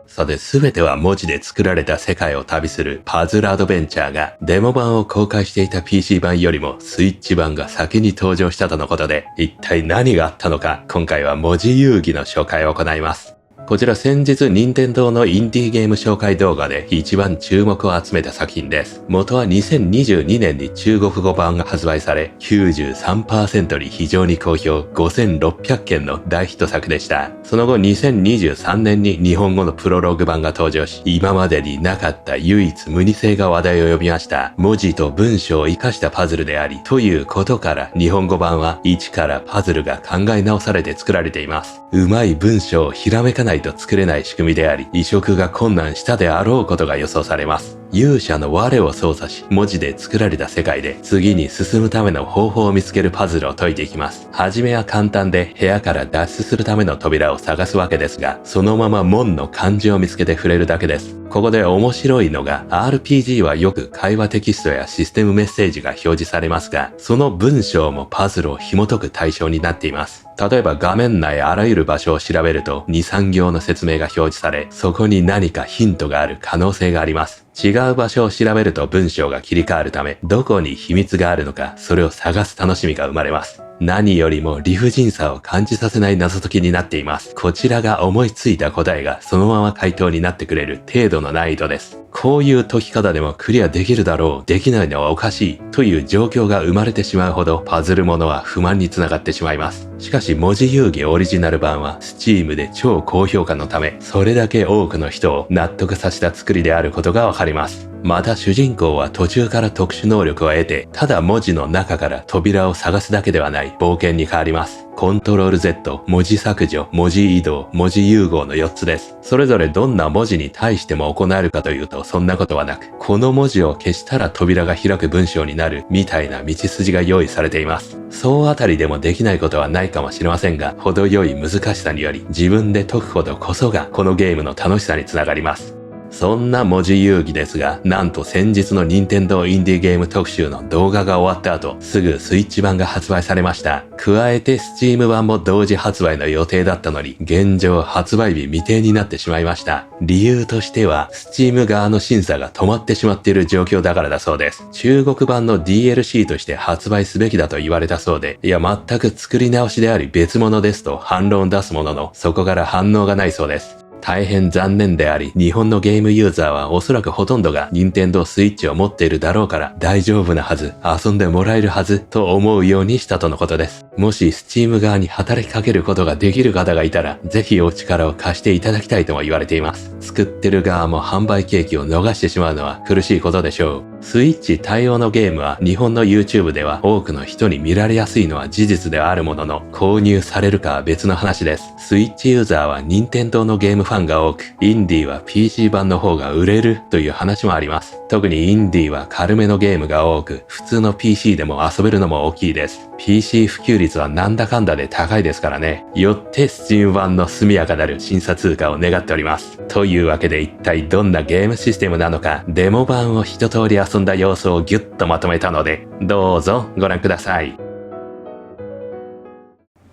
さて、全ては文字で作られた世界を旅するパズルアドベンチャーが、デモ版を公開していた PC 版よりもスイッチ版が先に登場したとのことで、一体何があったのか、今回は文字遊戯の紹介を行います。こちら先日任天堂のインディーゲーム紹介動画で一番注目を集めた作品です。元は2022年に中国語版が発売され、93% に非常に好評、5600件の大ヒット作でした。その後2023年に日本語のプロローグ版が登場し、今までになかった唯一無二性が話題を呼びました。文字と文章を活かしたパズルであり、ということから日本語版は一からパズルが考え直されて作られています。うまい文章をひらめかないと作れない仕組みであり、移植が困難したであろうことが予想されます。勇者の我を操作し、文字で作られた世界で次に進むための方法を見つけるパズルを解いていきます。はじめは簡単で部屋から脱出するための扉を探すわけですが、そのまま門の漢字を見つけて触れるだけです。ここで面白いのが RPG はよく会話テキストやシステムメッセージが表示されますが、その文章もパズルを紐解く対象になっています。例えば画面内あらゆる場所を調べると 2,3 行の説明が表示され、そこに何かヒントがある可能性があります。違う場所を調べると文章が切り替わるため、どこに秘密があるのか、それを探す楽しみが生まれます。何よりも理不尽さを感じさせない謎解きになっています。こちらが思いついた答えがそのまま回答になってくれる程度の難易度です。こういう解き方でもクリアできるだろう、できないのはおかしいという状況が生まれてしまうほどパズルものは不満につながってしまいます。しかし文字遊戯オリジナル版は Steam で超高評価のため、それだけ多くの人を納得させた作りであることがわかります。また主人公は途中から特殊能力を得て、ただ文字の中から扉を探すだけではない冒険に変わります。コントロール Z、文字削除、文字移動、文字融合の4つです。それぞれどんな文字に対しても行えるかというとそんなことはなく、この文字を消したら扉が開く文章になるみたいな道筋が用意されています。そうあたりでもできないことはないかもしれませんが、程よい難しさにより自分で解くことこそがこのゲームの楽しさにつながります。そんな文字遊戯ですが、なんと先日の任天堂インディーゲーム特集の動画が終わった後、すぐスイッチ版が発売されました。加えて Steam 版も同時発売の予定だったのに、現状発売日未定になってしまいました。理由としては、Steam 側の審査が止まってしまっている状況だからだそうです。中国版の DLC として発売すべきだと言われたそうで、いや全く作り直しであり別物ですと反論を出すものの、そこから反応がないそうです。大変残念であり、日本のゲームユーザーはおそらくほとんどが任天堂スイッチを持っているだろうから大丈夫なはず、遊んでもらえるはずと思うようにしたとのことです。もし Steam 側に働きかけることができる方がいたら、ぜひお力を貸していただきたいとも言われています。作ってる側も販売契機を逃してしまうのは苦しいことでしょう。スイッチ対応のゲームは日本の YouTube では多くの人に見られやすいのは事実ではあるものの、購入されるかは別の話です。スイッチユーザーは任天堂のゲームファンが多く、インディーは PC 版の方が売れるという話もあります。特にインディーは軽めのゲームが多く、普通の PC でも遊べるのも大きいです。PC 普及率はなんだかんだで高いですからね。よって Steam 版の速やかなる審査通過を願っております。というわけで一体どんなゲームシステムなのか、デモ版を一通り遊んだ様子をギュッとまとめたので、どうぞご覧ください。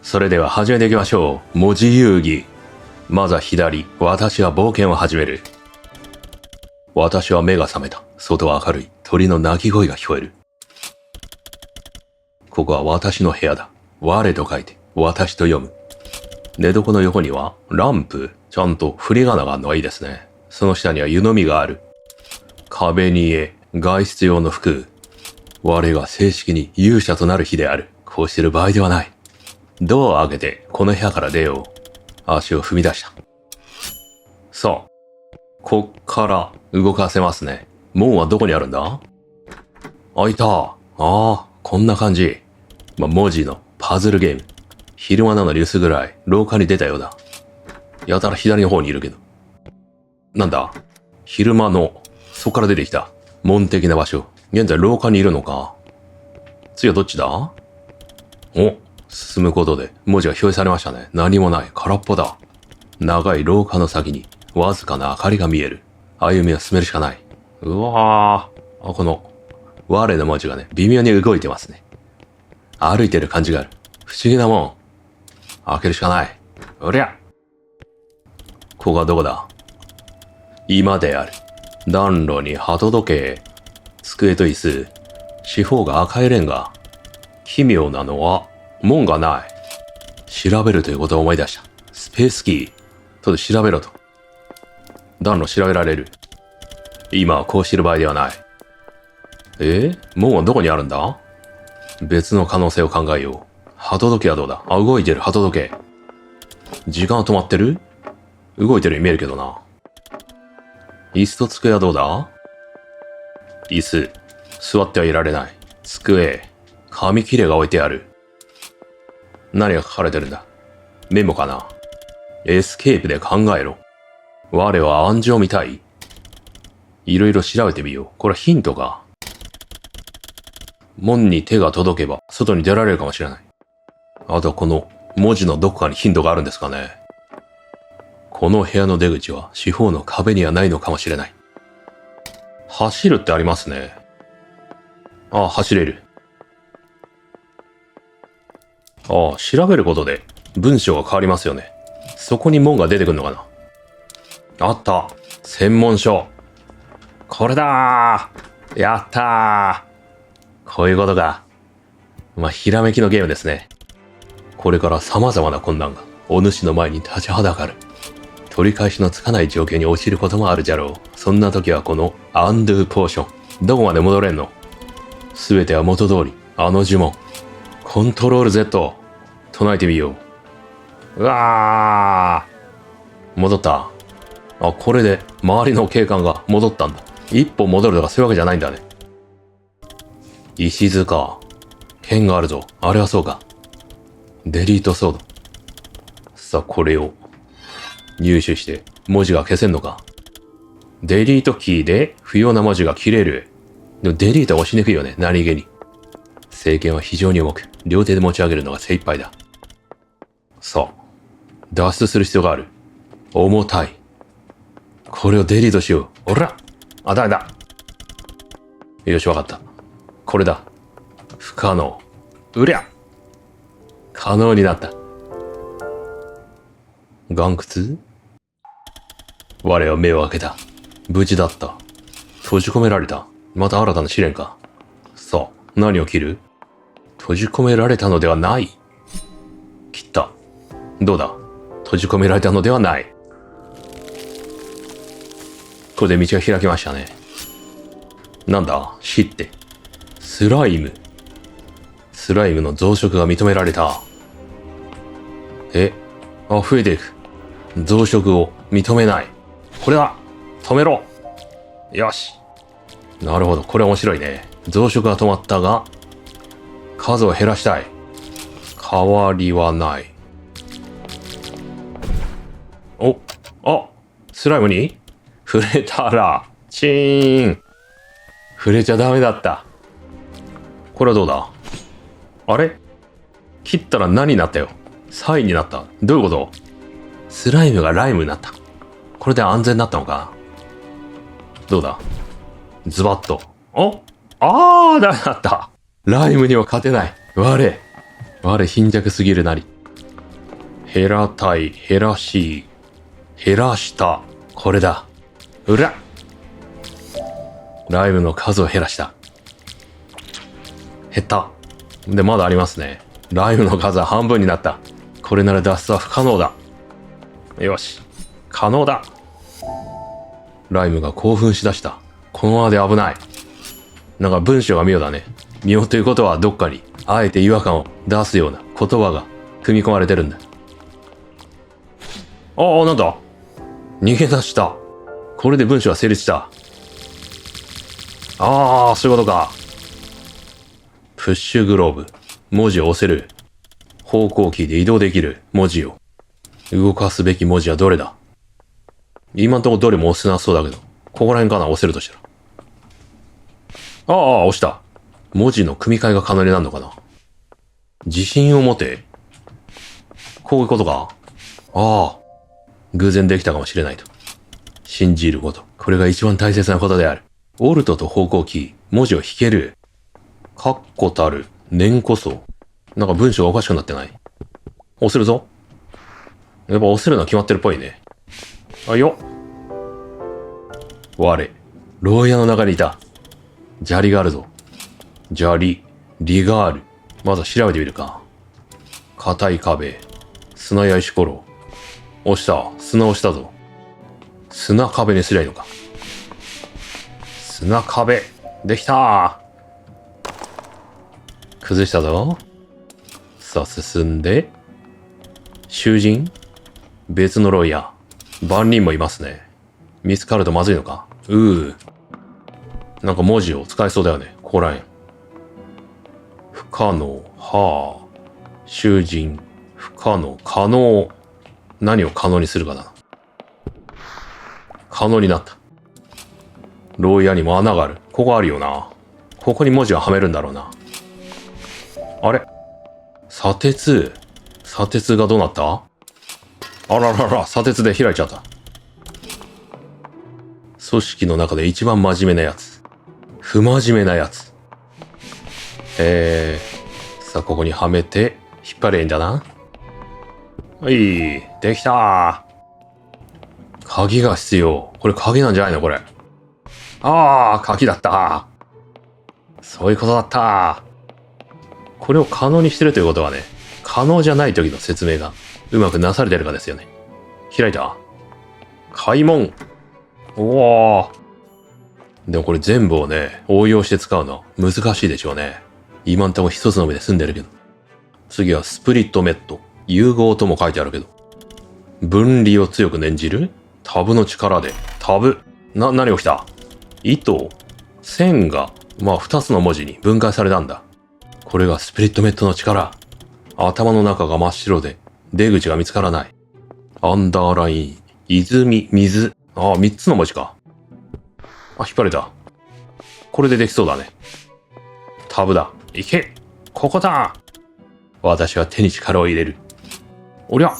それでは始めていきましょう。文字遊戯。まずは左、私は冒険を始める。私は目が覚めた。外は明るい。鳥の鳴き声が聞こえる。ここは私の部屋だ。我と書いて、私と読む。寝床の横には、ランプ。ちゃんと振り仮名があるのはいいですね。その下には湯飲みがある。壁に絵、外出用の服。我が正式に勇者となる日である。こうしてる場合ではない。ドアを開けて、この部屋から出よう。足を踏み出した。さあ、こっから動かせますね。門はどこにあるんだ？開いた。ああ、こんな感じ。文字のパズルゲーム。昼間なのに薄暗い。廊下に出たようだ。やたら左の方にいるけど。なんだ？昼間の、そっから出てきた。門的な場所。現在廊下にいるのか。次はどっちだ？お、進むことで文字が表示されましたね。何もない。空っぽだ。長い廊下の先にわずかな明かりが見える。歩みを進めるしかない。うわー。この、我の文字がね、微妙に動いてますね。歩いてる感じがある。不思議なもん。開けるしかない。おりゃ。ここはどこだ？今である。暖炉に鳩時計、机と椅子、四方が赤いレンガ。奇妙なのは、門がない。調べるということを思い出した。スペースキー。と調べろと。暖炉調べられる。今はこうしてる場合ではない。門はどこにあるんだ？別の可能性を考えよう。鳩時計はどうだ？あ、動いてる、鳩時計。時間は止まってる？動いてるように見えるけどな。椅子と机はどうだ？椅子。座ってはいられない。机。紙切れが置いてある。何が書かれてるんだ？メモかな？エスケープで考えろ。我は暗示を見たい。いろいろ調べてみよう。これヒントか。門に手が届けば外に出られるかもしれない。あとこの文字のどこかにヒントがあるんですかね。この部屋の出口は四方の壁にはないのかもしれない。走るってありますね。ああ、走れる。ああ、調べることで文章が変わりますよね。そこに門が出てくるのかな。あった。専門書。これだー。やったー。こういうことか。まあ、ひらめきのゲームですね。これから様々な困難がお主の前に立ちはだかる。取り返しのつかない状況に陥ることもあるじゃろう。そんな時はこのアンドゥポーション。どこまで戻れんの？すべては元通り、あの呪文。コントロール Z。唱えてみよう。うわー。戻った。あ、これで周りの景観が戻ったんだ。一歩戻るとかそういうわけじゃないんだね。石塚。剣があるぞ。あれはそうか。デリートソード。さあ、これを入手して文字が消せんのか。デリートキーで不要な文字が切れる。でもデリートは押しにくいよね。何気に。聖剣は非常に重く、両手で持ち上げるのが精一杯だ。さあ、脱出する必要がある。重たい。これをデリートしよう。おら！あ、ダメだ。よし、わかった。これだ。不可能。うりゃ！可能になった。岩窟？我は目を開けた。無事だった。閉じ込められた。また新たな試練か。さあ、何を切る？閉じ込められたのではない。切った。どうだ？閉じ込められたのではない。これで道が開きましたね。なんだ？死って。スライム。スライムの増殖が認められた。増えていく。増殖を認めない。これだ！止めろ！よし。なるほど。これ面白いね。増殖が止まったが、数を減らしたい。変わりはない。スライムに触れたら、チーン。触れちゃダメだった。これはどうだ？あれ？切ったら何になったよ？サインになった。どういうこと？スライムがライムになった。これで安全になったのか？どうだ？ズバッと。ダメだった。ライムには勝てない。我貧弱すぎるなり。減らたい、減らしい、減らした。これだ。うら！ライムの数を減らした。減った。で、まだありますね。ライムの数は半分になった。これなら脱出は不可能だ。よし。可能だ。ライムが興奮しだした。このままで危ない。なんか文章が妙だね。妙ということはどっかに、あえて違和感を出すような言葉が組み込まれてるんだ。なんだ？逃げ出した。これで文章は成立した。そういうことか。プッシュグローブ。文字を押せる。方向キーで移動できる。文字を。動かすべき文字はどれだ？今んとこどれも押せなそうだけど。ここら辺かな？押せるとしたら。押した。文字の組み替えが可能になるのかな？自信を持て。こういうことか。偶然できたかもしれないと。信じること。これが一番大切なことである。オルトと方向キー。文字を引ける。確固たる。念こそ。なんか文章がおかしくなってない？押せるぞ。やっぱ押せるのは決まってるっぽいね。よっ。我、牢屋の中にいた。砂利があるぞ。砂利、リがある。まず調べてみるか。硬い壁、砂や石ころ。押した。砂押したぞ。砂壁にすりゃいいのか。砂壁、できた。崩したぞ。さあ、進んで。囚人、別の牢屋。万人もいますね。見つかるとまずいのか。なんか文字を使えそうだよね。ここらへん。不可能、はあ。囚人、不可能、可能。何を可能にするかな。可能になった。牢屋にも穴がある。ここあるよな。ここに文字をはめるんだろうな。あれ、砂鉄。砂鉄がどうなった？あららら、砂鉄で開いちゃった。組織の中で一番真面目なやつ。不真面目なやつ。さあ、ここにはめて、引っ張ればいいんだな。はい、できた。鍵が必要。これ鍵なんじゃないのこれ。ああ、鍵だった。そういうことだった。これを可能にしてるということはね、可能じゃない時の説明がうまくなされてるかですよね。開いた。開門。おお。でもこれ全部をね、応用して使うの難しいでしょうね。今んとこ一つの上で済んでるけど。次はスプリットメット。融合とも書いてあるけど。分離を強く念じる？タブの力で。タブ。何起きた？糸？線が、二つの文字に分解されたんだ。これがスプリットメットの力。頭の中が真っ白で、出口が見つからない。アンダーライン、泉、水。三つの文字か。引っ張れた。これでできそうだね。タブだ。いけ！ここだ！私は手に力を入れる。おりゃ！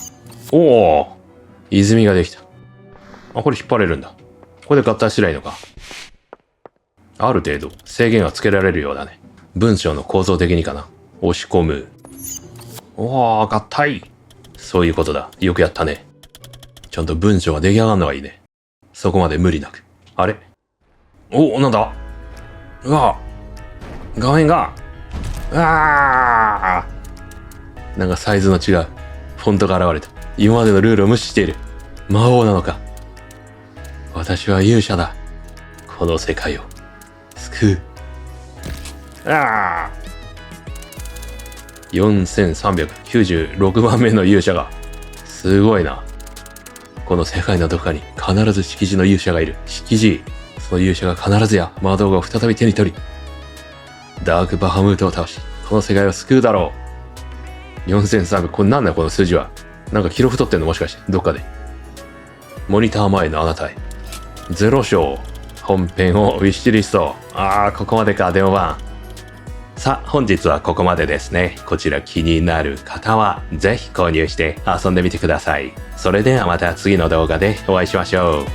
おお！泉ができた。これ引っ張れるんだ。これで合体すりゃいいのか。ある程度制限がつけられるようだね。文章の構造的にかな。押し込む。おー、合体。そういうことだ。よくやったね。ちゃんと文章が出来上がるのがいいね。そこまで無理なく。あれ？なんだ？うわ、画面が、なんかサイズの違うフォントが現れた。今までのルールを無視している。魔王なのか。私は勇者だ。この世界を救う。4396番目の勇者が。すごいな。この世界のどこかに必ず識字の勇者がいる。識字。その勇者が必ずや魔導を再び手に取り、ダークバハムートを倒し、この世界を救うだろう。4300、これなんだよこの数字は。なんかキロ太ってんのもしかして、どっかで。モニター前のあなたへ。0章、本編をウィッシュリスト。ここまでか、デモ版。さあ、本日はここまでですね。こちら気になる方は、ぜひ購入して遊んでみてください。それではまた次の動画でお会いしましょう。